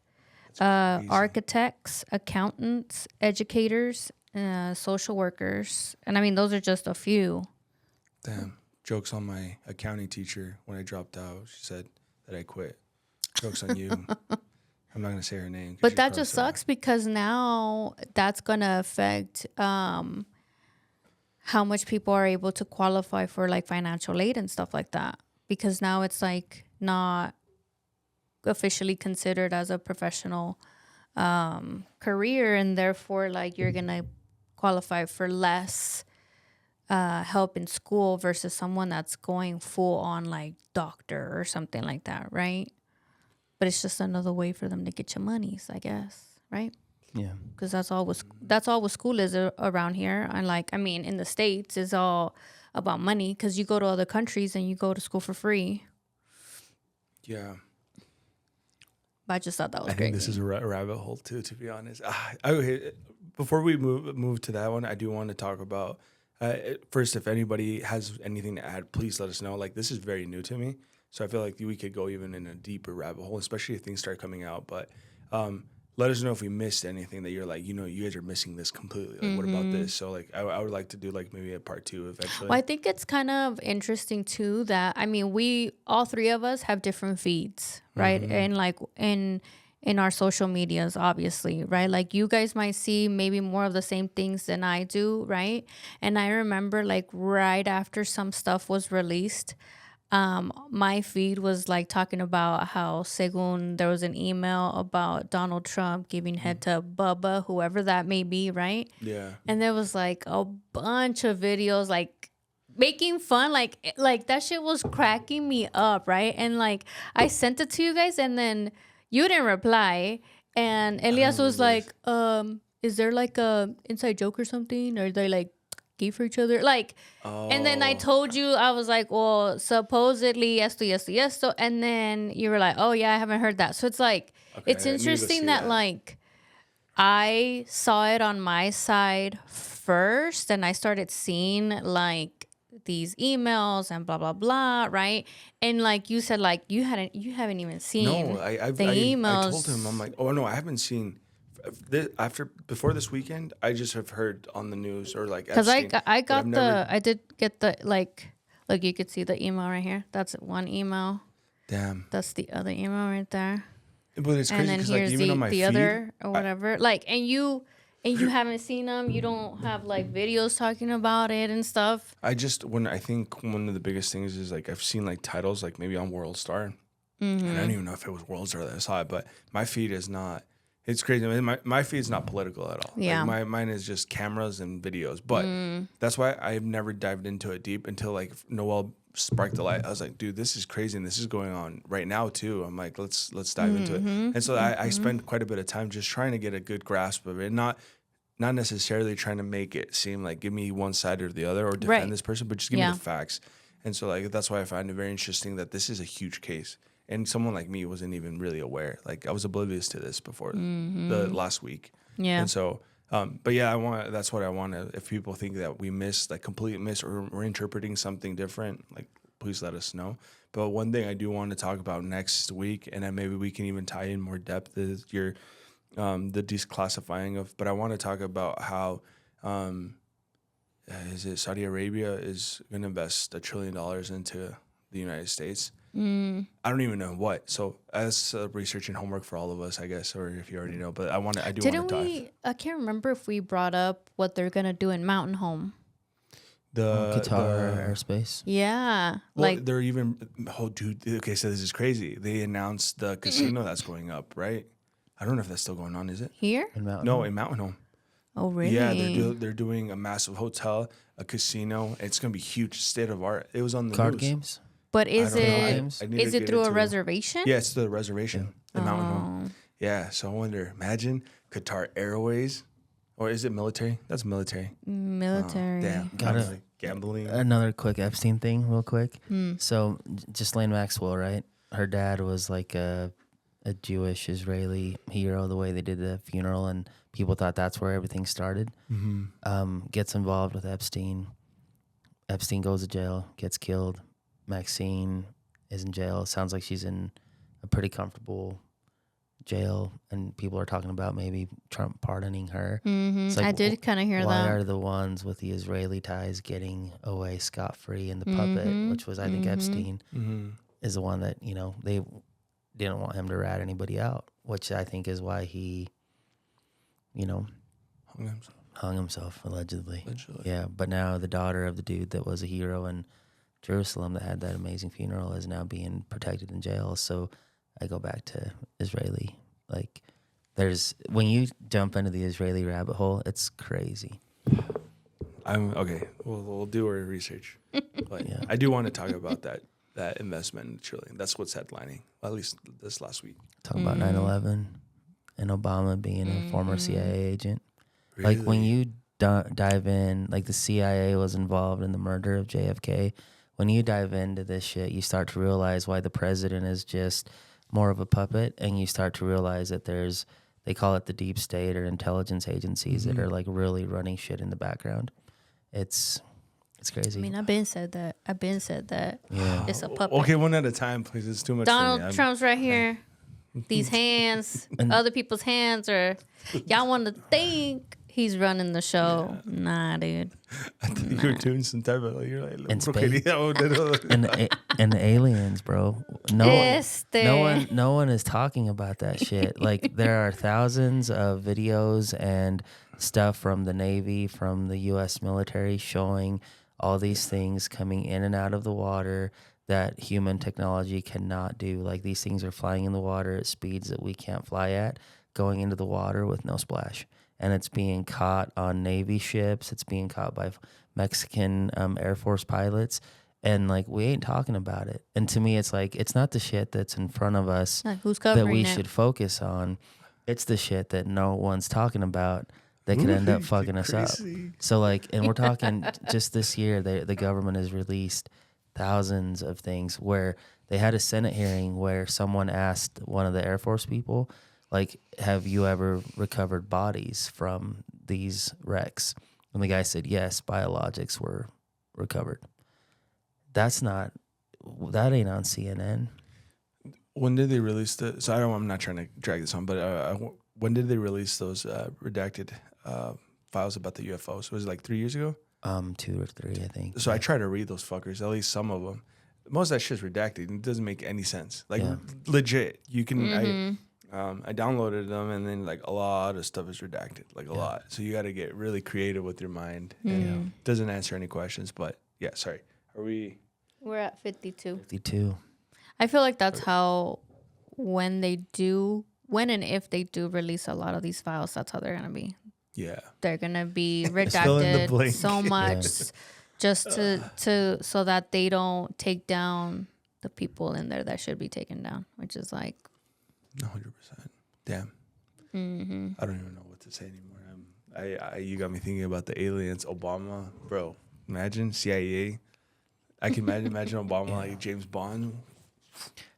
architects, accountants, educators, social workers. And I mean, those are just a few. Damn. Joke's on my accounting teacher. When I dropped out, she said that I quit. Joke's on you. I'm not going to say her name. But that just sucks, because now that's going to affect how much people are able to qualify for like financial aid and stuff like that. Because now it's like not officially considered as a professional career, and therefore like you're gonna qualify for less help in school versus someone that's going full on like doctor or something like that, right? But it's just another way for them to get your monies, I guess, right? Yeah. Because that's all what school is around here. And like, I mean, in the States, it's all about money because you go to other countries and you go to school for free. Yeah. But I just thought that was I crazy. think this is a rabbit hole too, to be honest. Okay, before we move to that one, I do want to talk about first. If anybody has anything to add, please let us know. Like, this is very new to me, so I feel like we could go even in a deeper rabbit hole, especially if things start coming out. But let us know if we missed anything that you're like, you guys are missing this completely. Like, what about this? So like, I would like to do like maybe a part 2 eventually. Well, I think it's kind of interesting too that, I mean, we all three of us have different feeds, right? And like in our social medias, obviously, right? Like you guys might see maybe more of the same things than I do, right? And I remember like right after some stuff was released, my feed was like talking about how Segun, there was an email about Donald Trump giving head to Bubba, whoever that may be, right? Yeah. And there was like a bunch of videos like making fun, like that shit was cracking me up, right? And like I sent it to you guys and then you didn't reply. And Elias was like, is there like a inside joke or something? Or they like gay for each other? Like, and then I told you, I was like, well, supposedly yes. So, and then you were like, oh yeah, I haven't heard that. So it's like, it's interesting that like I saw it on my side first and I started seeing like these emails and blah blah blah, right? And like you said, like you haven't even seen I emails. I told him, I'm like, oh no, I haven't seen this before this weekend. I just have heard on the news or like because Epstein, I did get the like you could see the email right here. That's one email. Damn. That's the other email right there. But it's crazy because like even on my the feed, other or whatever. Like and you haven't seen them. You don't have like videos talking about it and stuff. I think one of the biggest things is like I've seen like titles like maybe on World Star, and I don't even know if it was World Star that I saw it, but my feed is not. It's crazy. I mean, my feed is not political at all. Yeah. Like mine is just cameras and videos. But that's why I've never dived into it deep until like Noel sparked the light. I was like, dude, this is crazy, and this is going on right now too. I'm like, let's dive into it. And so I spent quite a bit of time just trying to get a good grasp of it, not necessarily trying to make it seem like give me one side or the other or defend this person, but just give me the facts. And so like that's why I find it very interesting that this is a huge case. And someone like me wasn't even really aware. Like I was oblivious to this before the last week. Yeah. And so, but yeah, that's what I want to, if people think that we missed, like completely missed or we're interpreting something different, like please let us know. But one thing I do want to talk about next week, and then maybe we can even tie in more depth, is the declassifying of, but I want to talk about how, is it Saudi Arabia is going to invest $1 trillion into the United States. I don't even know what. So that's research and homework for all of us, I guess, or if you already know. But I do want to dive. I can't remember if we brought up what they're gonna do in Mountain Home. Qatar airspace. Yeah, well, like they're even. Oh, dude. Okay, so this is crazy. They announced the casino that's going up, right? I don't know if that's still going on. Is it here? In Mountain no, Home? in Mountain Home. Oh, really? Yeah, they're doing a massive hotel, a casino. It's gonna be huge, state of art. It was on the Card news. games. But is Games? it through a reservation? Yeah, it's the reservation in Mountain Home. Yeah, so I wonder. Imagine Qatar Airways, or is it military? That's military. Military. Damn, Got gambling. Another quick Epstein thing, real quick. So, Ghislaine Maxwell, right? Her dad was like a Jewish Israeli hero. The way they did the funeral, and people thought that's where everything started. Gets involved with Epstein. Epstein goes to jail, gets killed. Maxine is in jail. Sounds like she's in a pretty comfortable jail, and people are talking about maybe Trump pardoning her. Like, I did kind of hear that. Why are the ones with the Israeli ties getting away scot-free? And the puppet, which was, I think, Epstein, is the one that, they didn't want him to rat anybody out, which I think is why he, hung himself, allegedly. Yeah, but now the daughter of the dude that was a hero in Jerusalem that had that amazing funeral is now being protected in jail. So I go back to Israeli, like, there's when you jump into the Israeli rabbit hole, it's crazy. I'm okay. We'll do our research. But Yeah. I do want to talk about that investment in trillion. That's what's headlining, at least this last week. Talk about 9/11 and Obama being a former CIA agent. Like when you dive in, like the CIA was involved in the murder of JFK. When you dive into this shit, you start to realize why the president is just more of a puppet, and you start to realize that they call it the deep state or intelligence agencies that are like really running shit in the background. It's crazy. I mean, I've been said that. Yeah. It's a puppet. Okay, one at a time, please. It's too much for Donald me. Trump's right here. These hands, other people's hands, or y'all want to think he's running the show. Yeah. Nah, dude. I thought you were doing some type of, you're like, and space. and the aliens, bro. No one is talking about that shit. Like there are thousands of videos and stuff from the Navy, from the U.S. military showing all these things coming in and out of the water that human technology cannot do. Like these things are flying in the water at speeds that we can't fly at, going into the water with no splash. And it's being caught on Navy ships. It's being caught by Mexican Air Force pilots. And like, we ain't talking about it. And to me, it's like, it's not the shit that's in front of us that we should focus on. It's the shit that no one's talking about that could end up fucking us up. So like, and we're talking just this year, the government has released thousands of things where they had a Senate hearing where someone asked one of the Air Force people, like, have you ever recovered bodies from these wrecks? And the guy said, yes, biologics were recovered. That ain't on CNN. When did they release I'm not trying to drag this on, but when did they release those redacted files about the UFOs? Was it like 3 years ago? 2 or 3, I think. So I try to read those fuckers, at least some of them. Most of that shit's redacted, and it doesn't make any sense. Like legit, you can. I downloaded them, and then like a lot of stuff is redacted, like a lot. So you got to get really creative with your mind. And it doesn't answer any questions. But yeah, sorry. We're at 52. 52. I feel like that's how when and if they do release a lot of these files, that's how they're gonna be. Yeah, they're gonna be redacted so much, just so that they don't take down the people in there that should be taken down, which is like 100%. Damn. I don't even know what to say anymore. You got me thinking about the aliens. Obama, bro. Imagine CIA. I can imagine Obama like James Bond.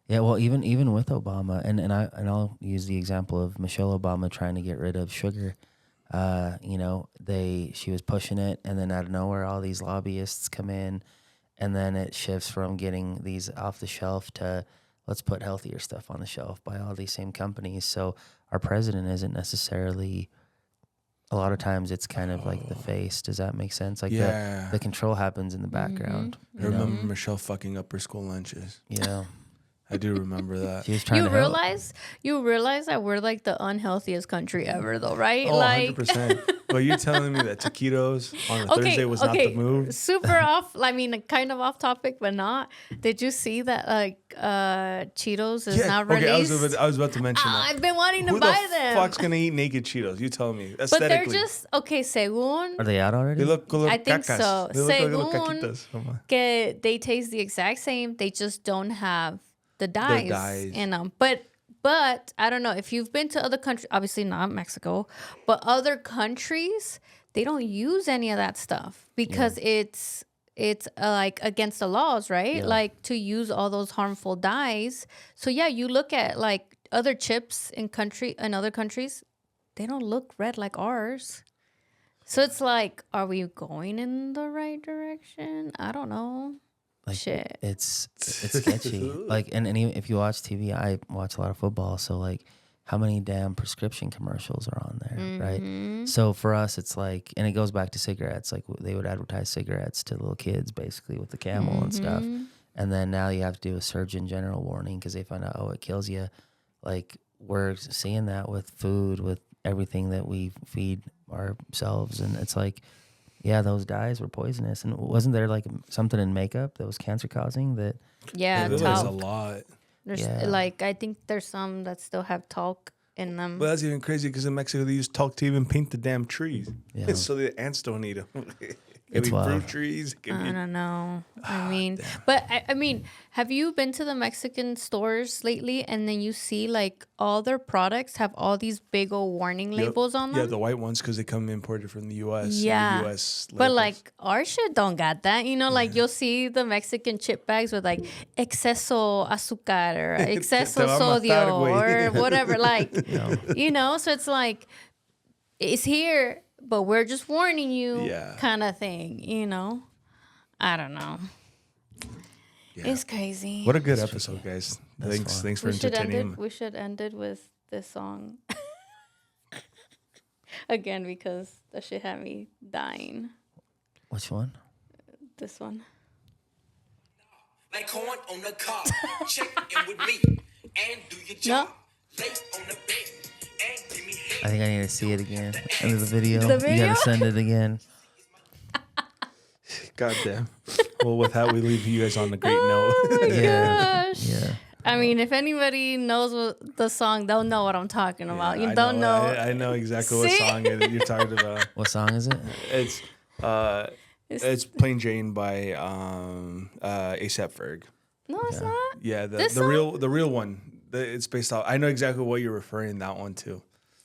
Yeah, well, even with Obama, and I'll use the example of Michelle Obama trying to get rid of sugar. She was pushing it, and then out of nowhere, all these lobbyists come in, and then it shifts from getting these off the shelf to let's put healthier stuff on the shelf by all these same companies. So our president isn't necessarily. A lot of times it's kind of like the face. Does that make sense? Like the control happens in the background. I remember Michelle fucking up her school lunches. Yeah. I do remember that. She was trying to help. You realize that we're like the unhealthiest country ever, though, right? Oh, like 100%. But you're telling me that taquitos on a Thursday was not the move? Super off. I mean, kind of off topic, but not. Did you see that? Like Cheetos is now released. Okay, I was about to mention that. I've been wanting to buy them. Who the fuck's gonna eat naked Cheetos? You tell me. But they're just según. Are they out already? They look I think cacas. so. They look Según que they taste the exact same. They just don't have the dyes in them. But I don't know if you've been to other countries, obviously not Mexico, but other countries, they don't use any of that stuff because it's like against the laws, right? Yeah. Like to use all those harmful dyes. So yeah, you look at like other chips in other countries, they don't look red like ours. So it's like, are we going in the right direction? I don't know. Like, shit. It's sketchy. Like, and even if you watch TV, I watch a lot of football. So like, how many damn prescription commercials are on there, right? So for us, it's like, and it goes back to cigarettes. Like they would advertise cigarettes to little kids, basically with the Camel and stuff. And then now you have to do a Surgeon General warning because they find out, it kills you. Like we're seeing that with food, with everything that we feed ourselves, and it's like. Yeah, those dyes were poisonous. And wasn't there like something in makeup that was cancer causing? Yeah, there's a lot. There's like, I think there's some that still have talc in them. But that's even crazy because in Mexico they use talc to even paint the damn trees, Yeah. so the ants don't eat them. It It's could be fruit wild. trees. It could I be, don't know. I mean, but I mean, have you been to the Mexican stores lately and then you see like all their products have all these big old warning Yep. labels on them? Yeah, the white ones because they come imported from the U.S. and Yeah. the U.S. But labels. like our shit don't got that, you know. Like you'll see the Mexican chip bags with like exceso azúcar or exceso Te va a matar, sodio güey. or whatever. Like No. you know, so it's like it's here, but we're just warning you, Yeah. kind of thing. You know, I don't know. Yeah. It's crazy. What a good episode, guys. That's Thanks, fun. thanks for we should end entertaining it. me. We should end it with this song again because that shit had me dying. Which one? This one. Like corn on the cob, check in with me and do your job. Lay on the bed and give me head. I think I need to see it again. Under the video. The You video? gotta send it again. God damn. Well, with that, we leave you guys on a great Oh note. my Yeah. gosh. Yeah. I mean, if anybody knows what the song, they'll know what I'm talking about. You I don't know. I know exactly what See? song you're talking about. What song is it? It's Plain Jane by A$AP Ferg. No, it's not. Yeah, This the song? real one. It's based off. I know exactly what you're referring that one to.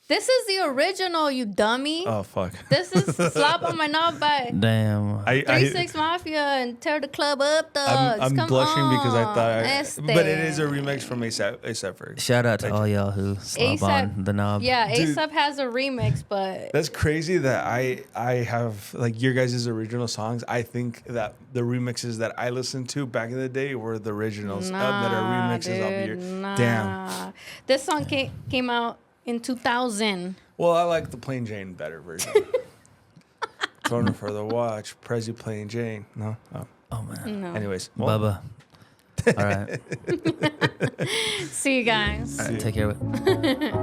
This is the original, you dummy. Oh fuck. This is Slap on My Knob by Damn. 3-6 Mafia and Tear the Club Up, dogs. I'm Come blushing because I on. thought, but it is a Este. remix from A$AP Ferg. Shout out to all y'all who slop A$AP on the knob. Yeah, Dude. A$AP has a remix, but That's crazy that I have like your guys' original songs. I think that the remixes that I listened to back in the day were the originals that are remixes of your. nah. Damn. This song came out in 2000. Well, I like the Plain Jane better version. Corner for the watch, Prezi Plain Jane. No. Oh. Oh man. No. Anyways, well, Bubba. All right. See you guys. All right. Take care of it.